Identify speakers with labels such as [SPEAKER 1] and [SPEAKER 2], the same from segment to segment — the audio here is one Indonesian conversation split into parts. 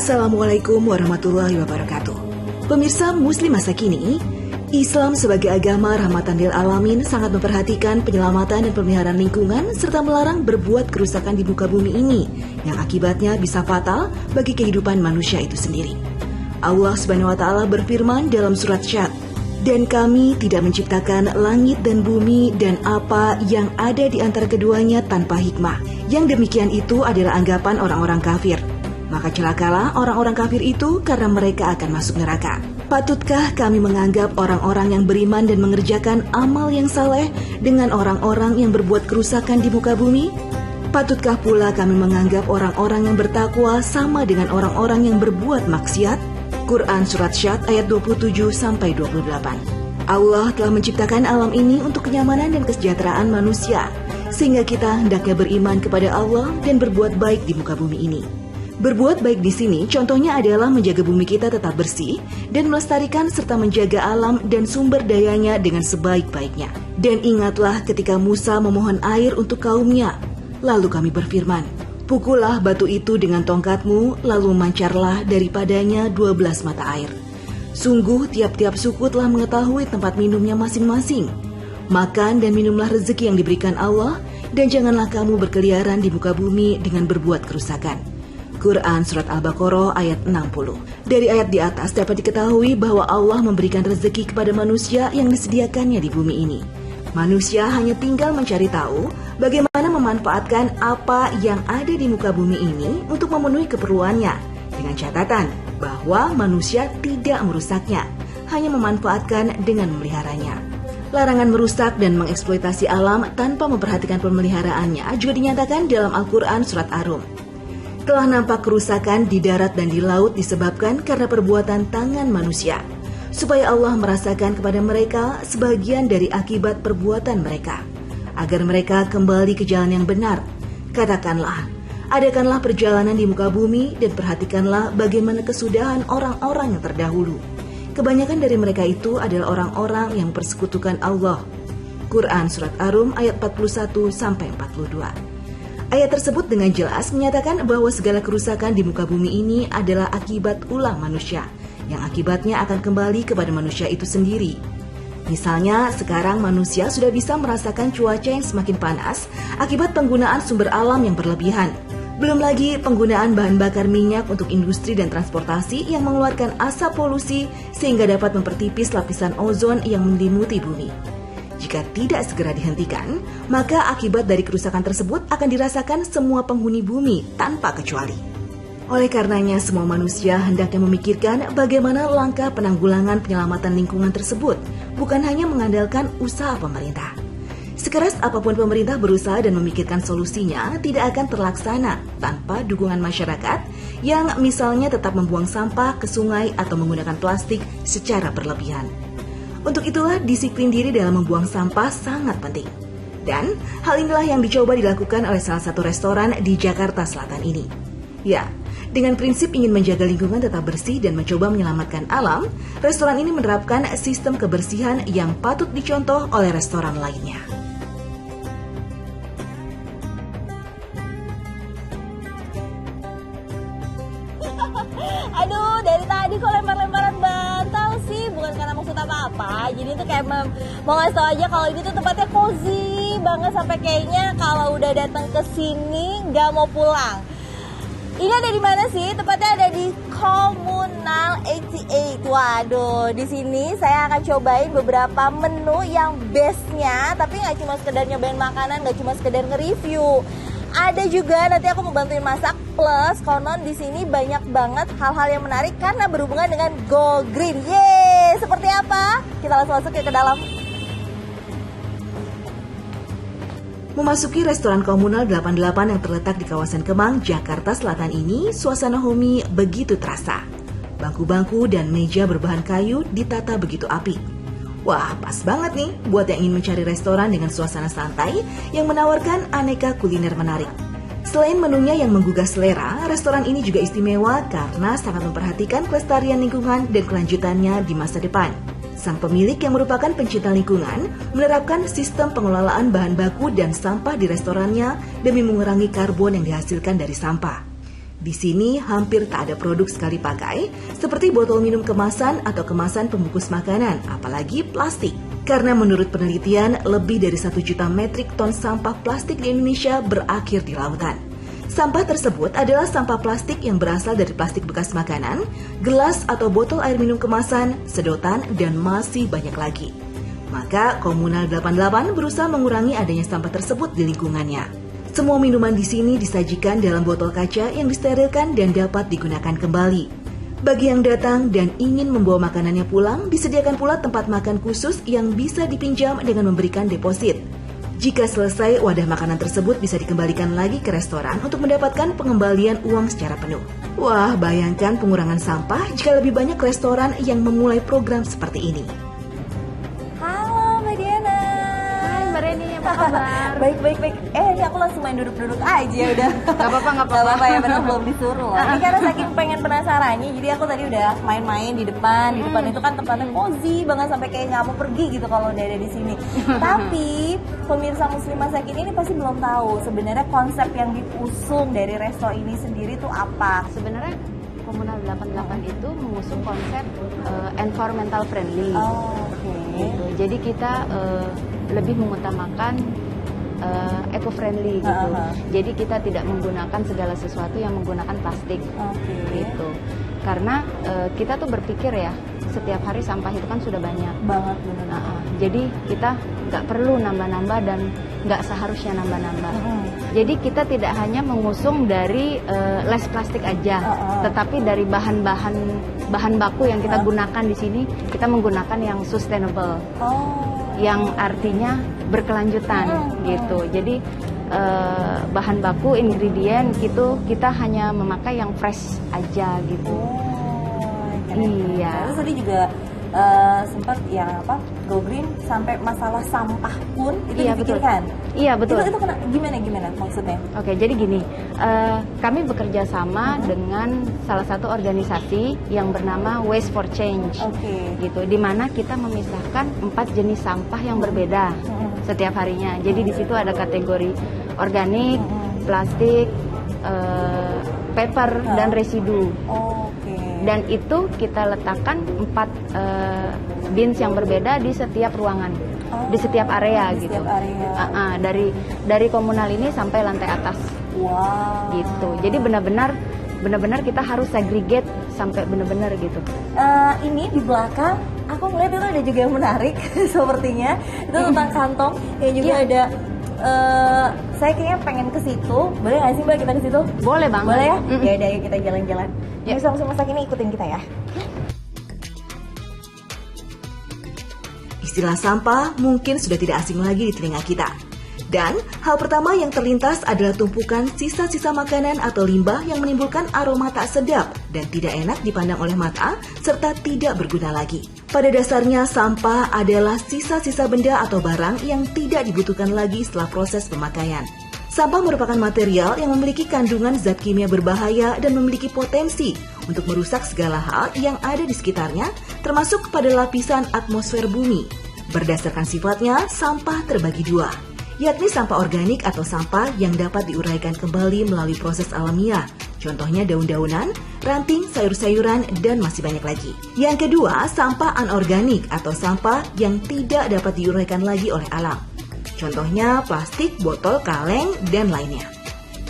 [SPEAKER 1] Assalamualaikum warahmatullahi wabarakatuh. Pemirsa Muslim masa kini, Islam sebagai agama rahmatan lil alamin sangat memperhatikan penyelamatan dan pemeliharaan lingkungan serta melarang berbuat kerusakan di muka bumi ini yang akibatnya bisa fatal bagi kehidupan manusia itu sendiri. Allah Subhanahu wa taala berfirman dalam surat Syad, "Dan kami tidak menciptakan langit dan bumi dan apa yang ada di antara keduanya tanpa hikmah." Yang demikian itu adalah anggapan orang-orang kafir. Maka celakalah orang-orang kafir itu karena mereka akan masuk neraka. Patutkah kami menganggap orang-orang yang beriman dan mengerjakan amal yang saleh dengan orang-orang yang berbuat kerusakan di muka bumi? Patutkah pula kami menganggap orang-orang yang bertakwa sama dengan orang-orang yang berbuat maksiat? Quran Surat Syad ayat 27-28. Allah telah menciptakan alam ini untuk kenyamanan dan kesejahteraan manusia, sehingga kita hendaknya beriman kepada Allah dan berbuat baik di muka bumi ini. Berbuat baik di sini contohnya adalah menjaga bumi kita tetap bersih dan melestarikan serta menjaga alam dan sumber dayanya dengan sebaik-baiknya. Dan ingatlah ketika Musa memohon air untuk kaumnya. Lalu kami berfirman, "Pukullah batu itu dengan tongkatmu, lalu memancarlah daripadanya 12 mata air. Sungguh tiap-tiap suku telah mengetahui tempat minumnya masing-masing. Makan dan minumlah rezeki yang diberikan Allah, dan janganlah kamu berkeliaran di muka bumi dengan berbuat kerusakan." Quran Surat Al-Baqarah ayat 60. Dari ayat di atas dapat diketahui bahwa Allah memberikan rezeki kepada manusia yang disediakannya di bumi ini. Manusia hanya tinggal mencari tahu bagaimana memanfaatkan apa yang ada di muka bumi ini untuk memenuhi keperluannya, dengan catatan bahwa manusia tidak merusaknya, hanya memanfaatkan dengan memeliharanya. Larangan merusak dan mengeksploitasi alam tanpa memperhatikan pemeliharaannya juga dinyatakan dalam Al-Quran Surat Ar-Rum. Telah nampak kerusakan di darat dan di laut disebabkan karena perbuatan tangan manusia, supaya Allah merasakan kepada mereka sebagian dari akibat perbuatan mereka, agar mereka kembali ke jalan yang benar. Katakanlah, adakanlah perjalanan di muka bumi dan perhatikanlah bagaimana kesudahan orang-orang yang terdahulu. Kebanyakan dari mereka itu adalah orang-orang yang persekutukan Allah. Quran Surat Ar-Rum ayat 41-42. Ayat tersebut dengan jelas menyatakan bahwa segala kerusakan di muka bumi ini adalah akibat ulah manusia, yang akibatnya akan kembali kepada manusia itu sendiri. Misalnya, sekarang manusia sudah bisa merasakan cuaca yang semakin panas akibat penggunaan sumber alam yang berlebihan. Belum lagi penggunaan bahan bakar minyak untuk industri dan transportasi yang mengeluarkan asap polusi sehingga dapat mempertipis lapisan ozon yang menyelimuti bumi. Jika tidak segera dihentikan, maka akibat dari kerusakan tersebut akan dirasakan semua penghuni bumi tanpa kecuali. Oleh karenanya, semua manusia hendaknya memikirkan bagaimana langkah penanggulangan penyelamatan lingkungan tersebut, bukan hanya mengandalkan usaha pemerintah. Sekeras apapun pemerintah berusaha dan memikirkan solusinya, tidak akan terlaksana tanpa dukungan masyarakat yang misalnya tetap membuang sampah ke sungai atau menggunakan plastik secara berlebihan. Untuk itulah disiplin diri dalam membuang sampah sangat penting. Dan hal inilah yang dicoba dilakukan oleh salah satu restoran di Jakarta Selatan ini. Ya, dengan prinsip ingin menjaga lingkungan tetap bersih dan mencoba menyelamatkan alam, restoran ini menerapkan sistem kebersihan yang patut dicontoh oleh restoran lainnya.
[SPEAKER 2] Aduh, dari tadi kok lempar-lemparan bantal sih. Bukan karena maksud apa-apa. Jadi itu kayak mau ngasih tau aja kalau ini tuh tempatnya cozy banget. Sampai kayaknya kalau udah datang ke sini nggak mau pulang. Ini ada di mana sih? Tempatnya ada di Komunal 88. Waduh, di sini saya akan cobain beberapa menu yang bestnya. Tapi nggak cuma sekedar nyobain makanan, nggak cuma sekedar nge-review. Ada juga nanti aku mau bantuin masak, plus konon di sini banyak banget hal-hal yang menarik karena berhubungan dengan Go Green. Yeay, seperti apa? Kita langsung masuk ke dalam.
[SPEAKER 1] Memasuki restoran Komunal 88 yang terletak di kawasan Kemang, Jakarta Selatan ini, suasana homey begitu terasa. Bangku-bangku dan meja berbahan kayu ditata begitu apik. Wah, pas banget nih buat yang ingin mencari restoran dengan suasana santai yang menawarkan aneka kuliner menarik. Selain menunya yang menggugah selera, restoran ini juga istimewa karena sangat memperhatikan kelestarian lingkungan dan kelanjutannya di masa depan. Sang pemilik yang merupakan pencinta lingkungan menerapkan sistem pengelolaan bahan baku dan sampah di restorannya demi mengurangi karbon yang dihasilkan dari sampah. Di sini hampir tak ada produk sekali pakai, seperti botol minum kemasan atau kemasan pembungkus makanan, apalagi plastik. Karena menurut penelitian, lebih dari 1 juta metrik ton sampah plastik di Indonesia berakhir di lautan. Sampah tersebut adalah sampah plastik yang berasal dari plastik bekas makanan, gelas atau botol air minum kemasan, sedotan, dan masih banyak lagi. Maka Komunal 88 berusaha mengurangi adanya sampah tersebut di lingkungannya. Semua minuman di sini disajikan dalam botol kaca yang disterilkan dan dapat digunakan kembali. Bagi yang datang dan ingin membawa makanannya pulang, disediakan pula tempat makan khusus yang bisa dipinjam dengan memberikan deposit. Jika selesai, wadah makanan tersebut bisa dikembalikan lagi ke restoran untuk mendapatkan pengembalian uang secara penuh. Wah, bayangkan pengurangan sampah jika lebih banyak restoran yang memulai program seperti ini.
[SPEAKER 2] Halo Mbak Diana.
[SPEAKER 3] Hai Mbak Reni, apa kabar?
[SPEAKER 2] Baik. Ini aku langsung main duduk-duduk aja udah.
[SPEAKER 3] Gak apa-apa
[SPEAKER 2] Ya, benar belum disuruh. Ini karena saking pengen penasarannya, jadi aku tadi udah main-main di depan. Di depan itu kan tempatnya cozy banget sampai kayak nggak mau pergi gitu kalau udah ada di sini. Tapi pemirsa Muslimah Sakin ini pasti belum tahu sebenarnya konsep yang diusung dari resto ini sendiri tuh apa.
[SPEAKER 3] Sebenarnya Komunal 88 itu mengusung konsep environmental friendly.
[SPEAKER 2] Oke.
[SPEAKER 3] Gitu. Jadi kita lebih mengutamakan eco-friendly gitu. Jadi kita tidak menggunakan segala sesuatu yang menggunakan plastik. Gitu. Karena kita tuh berpikir ya, setiap hari sampah itu kan sudah banyak
[SPEAKER 2] Banget benar.
[SPEAKER 3] Jadi kita nggak perlu nambah-nambah dan nggak seharusnya nambah-nambah. Jadi kita tidak hanya mengusung dari less plastik aja, tetapi dari bahan baku yang kita gunakan di sini, kita menggunakan yang sustainable, yang artinya berkelanjutan gitu. Jadi bahan baku, ingredient gitu kita hanya memakai yang fresh aja gitu. Iya.
[SPEAKER 2] Terus tadi juga sempat yang go green sampai masalah sampah pun itu dipikirkan.
[SPEAKER 3] Iya betul.
[SPEAKER 2] Itu gimana maksudnya?
[SPEAKER 3] Oke, jadi gini, kami bekerja sama dengan salah satu organisasi yang bernama Waste for Change. Gitu, di mana kita memisahkan 4 jenis sampah yang berbeda setiap harinya. Jadi di situ ada kategori organik, plastik, paper dan residu. Dan itu kita letakkan 4 bins yang berbeda di setiap ruangan, di setiap area
[SPEAKER 2] di
[SPEAKER 3] gitu.
[SPEAKER 2] Setiap area.
[SPEAKER 3] Dari komunal ini sampai lantai atas.
[SPEAKER 2] Wow.
[SPEAKER 3] Gitu. Jadi benar-benar kita harus segregate sampai benar-benar gitu.
[SPEAKER 2] Ini di belakang aku melihat itu ada juga yang menarik sepertinya. Itu tentang kantong yang juga ada. Saya kayaknya pengen ke situ. Boleh nggak sih Mbak kita ke situ?
[SPEAKER 3] Boleh banget.
[SPEAKER 2] Boleh ya? Ya udah yuk kita jalan-jalan. Bisa masak ini ikutin kita ya.
[SPEAKER 1] Istilah sampah mungkin sudah tidak asing lagi di telinga kita. Dan hal pertama yang terlintas adalah tumpukan sisa-sisa makanan atau limbah yang menimbulkan aroma tak sedap dan tidak enak dipandang oleh mata serta tidak berguna lagi. Pada dasarnya sampah adalah sisa-sisa benda atau barang yang tidak dibutuhkan lagi setelah proses pemakaian. Sampah merupakan material yang memiliki kandungan zat kimia berbahaya dan memiliki potensi untuk merusak segala hal yang ada di sekitarnya, termasuk pada lapisan atmosfer bumi. Berdasarkan sifatnya, sampah terbagi dua, yakni sampah organik atau sampah yang dapat diuraikan kembali melalui proses alamiah. Contohnya daun-daunan, ranting, sayur-sayuran, dan masih banyak lagi. Yang kedua, sampah anorganik atau sampah yang tidak dapat diuraikan lagi oleh alam. Contohnya plastik, botol, kaleng, dan lainnya.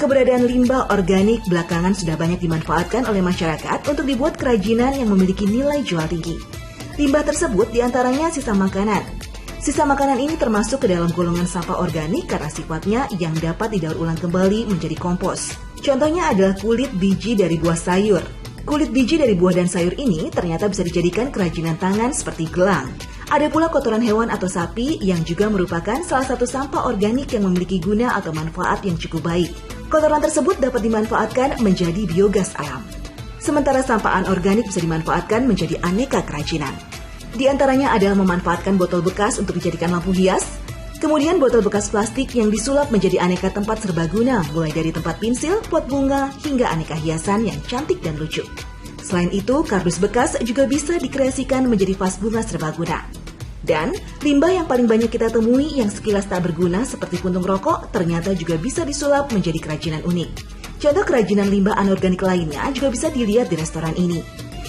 [SPEAKER 1] Keberadaan limbah organik belakangan sudah banyak dimanfaatkan oleh masyarakat untuk dibuat kerajinan yang memiliki nilai jual tinggi. Limbah tersebut diantaranya sisa makanan. Sisa makanan ini termasuk ke dalam golongan sampah organik karena sifatnya yang dapat didaur ulang kembali menjadi kompos. Contohnya adalah kulit biji dari buah sayur. Kulit biji dari buah dan sayur ini ternyata bisa dijadikan kerajinan tangan seperti gelang. Ada pula kotoran hewan atau sapi yang juga merupakan salah satu sampah organik yang memiliki guna atau manfaat yang cukup baik. Kotoran tersebut dapat dimanfaatkan menjadi biogas alam. Sementara sampah anorganik bisa dimanfaatkan menjadi aneka kerajinan. Di antaranya adalah memanfaatkan botol bekas untuk dijadikan lampu hias, kemudian botol bekas plastik yang disulap menjadi aneka tempat serbaguna, mulai dari tempat pensil, pot bunga, hingga aneka hiasan yang cantik dan lucu. Selain itu, kardus bekas juga bisa dikreasikan menjadi vas bunga serbaguna. Dan limbah yang paling banyak kita temui yang sekilas tak berguna seperti puntung rokok ternyata juga bisa disulap menjadi kerajinan unik. Contoh kerajinan limbah anorganik lainnya juga bisa dilihat di restoran ini.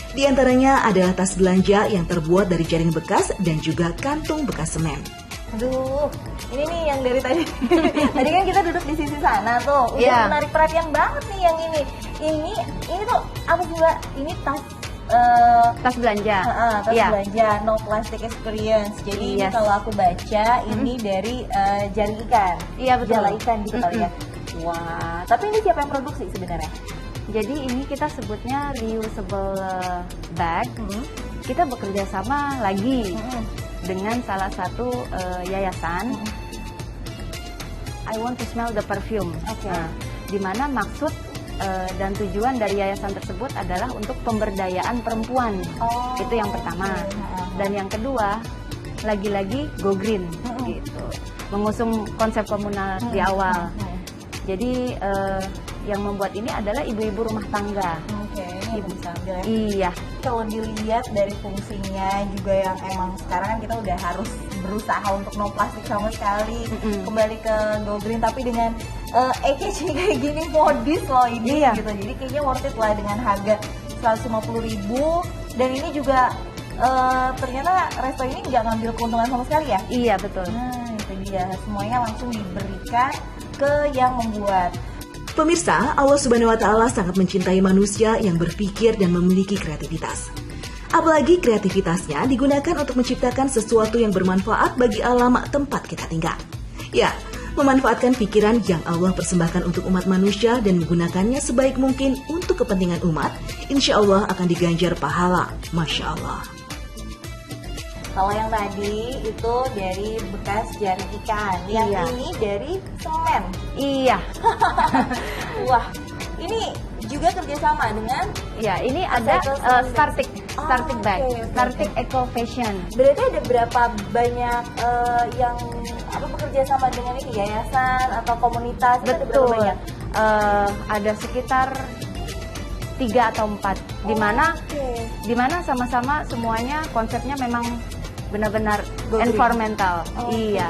[SPEAKER 1] Di antaranya adalah tas belanja yang terbuat dari jaring bekas dan juga kantung bekas semen.
[SPEAKER 2] Aduh, ini nih yang dari tadi. Tadi kan kita duduk di sisi sana tuh. Udah menarik perhatian banget nih yang ini. Ini tuh apa sih Mbak? Ini tas
[SPEAKER 3] belanja.
[SPEAKER 2] Tas belanja, no plastic experience. Jadi ini kalau aku baca ini dari jaring ikan.
[SPEAKER 3] Iya betul.
[SPEAKER 2] Jala ikan gitu kali ya. Wah, tapi ini siapa yang produksi sebenarnya?
[SPEAKER 3] Jadi ini kita sebutnya reusable bag. Kita bekerja sama lagi dengan salah satu yayasan. I want to smell the perfume. Dimana maksud dan tujuan dari yayasan tersebut adalah untuk pemberdayaan perempuan. Itu yang pertama. Dan yang kedua, lagi-lagi go green gitu. Mengusung konsep komunal di awal. Jadi yang membuat ini adalah ibu-ibu rumah tangga.
[SPEAKER 2] Ini bisa ambil ya.
[SPEAKER 3] Iya.
[SPEAKER 2] Kalau dilihat dari fungsinya juga yang emang sekarang kan kita udah harus berusaha untuk no plastik sama sekali. Kembali ke go green tapi dengan packaging kayak gini modis loh ini gitu. Jadi kayaknya worth it lah dengan harga 150.000 dan ini juga ternyata resto ini nggak ngambil keuntungan sama sekali ya?
[SPEAKER 3] Iya betul.
[SPEAKER 2] Nah itu dia, semuanya langsung diberikan ke yang membuat.
[SPEAKER 1] Pemirsa, Allah Subhanahu wa Ta'ala sangat mencintai manusia yang berpikir dan memiliki kreativitas. Apalagi kreativitasnya digunakan untuk menciptakan sesuatu yang bermanfaat bagi alam tempat kita tinggal. Ya, memanfaatkan pikiran yang Allah persembahkan untuk umat manusia dan menggunakannya sebaik mungkin untuk kepentingan umat, insya Allah akan diganjar pahala. Masya Allah.
[SPEAKER 2] Kalau yang tadi itu dari bekas jaring ikan, yang ini dari semen.
[SPEAKER 3] Iya.
[SPEAKER 2] Wah, ini juga kerjasama dengan?
[SPEAKER 3] Ya, ini ada Startik bag, Startik Eco Fashion.
[SPEAKER 2] Berarti ada berapa banyak yang bekerja sama dengan ini yayasan atau komunitas?
[SPEAKER 3] Betul. Ada sekitar 3 atau 4, di mana sama-sama semuanya konsepnya memang benar-benar environmental. Iya.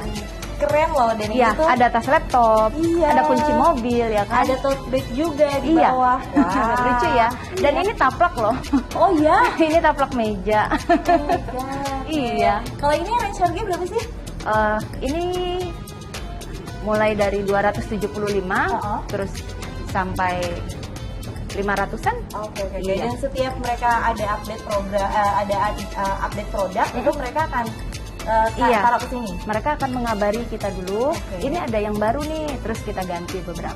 [SPEAKER 2] Keren loh, dan
[SPEAKER 3] iya,
[SPEAKER 2] itu
[SPEAKER 3] ada tas laptop, ada kunci mobil ya kan.
[SPEAKER 2] Ada tote bag juga di bawah.
[SPEAKER 3] Wow. Lucu ya. Dan ini taplak loh.
[SPEAKER 2] Oh iya?
[SPEAKER 3] Ini taplak meja.
[SPEAKER 2] Oh my God.
[SPEAKER 3] Iya.
[SPEAKER 2] Kalau ini range harganya berapa sih?
[SPEAKER 3] Ini mulai dari 275 terus sampai 500-an.
[SPEAKER 2] Oke. Dan setiap mereka ada update program, update produk, itu mereka akan taruh ke sini.
[SPEAKER 3] Mereka akan mengabari kita dulu. Ini ada yang baru nih, terus kita ganti beberapa.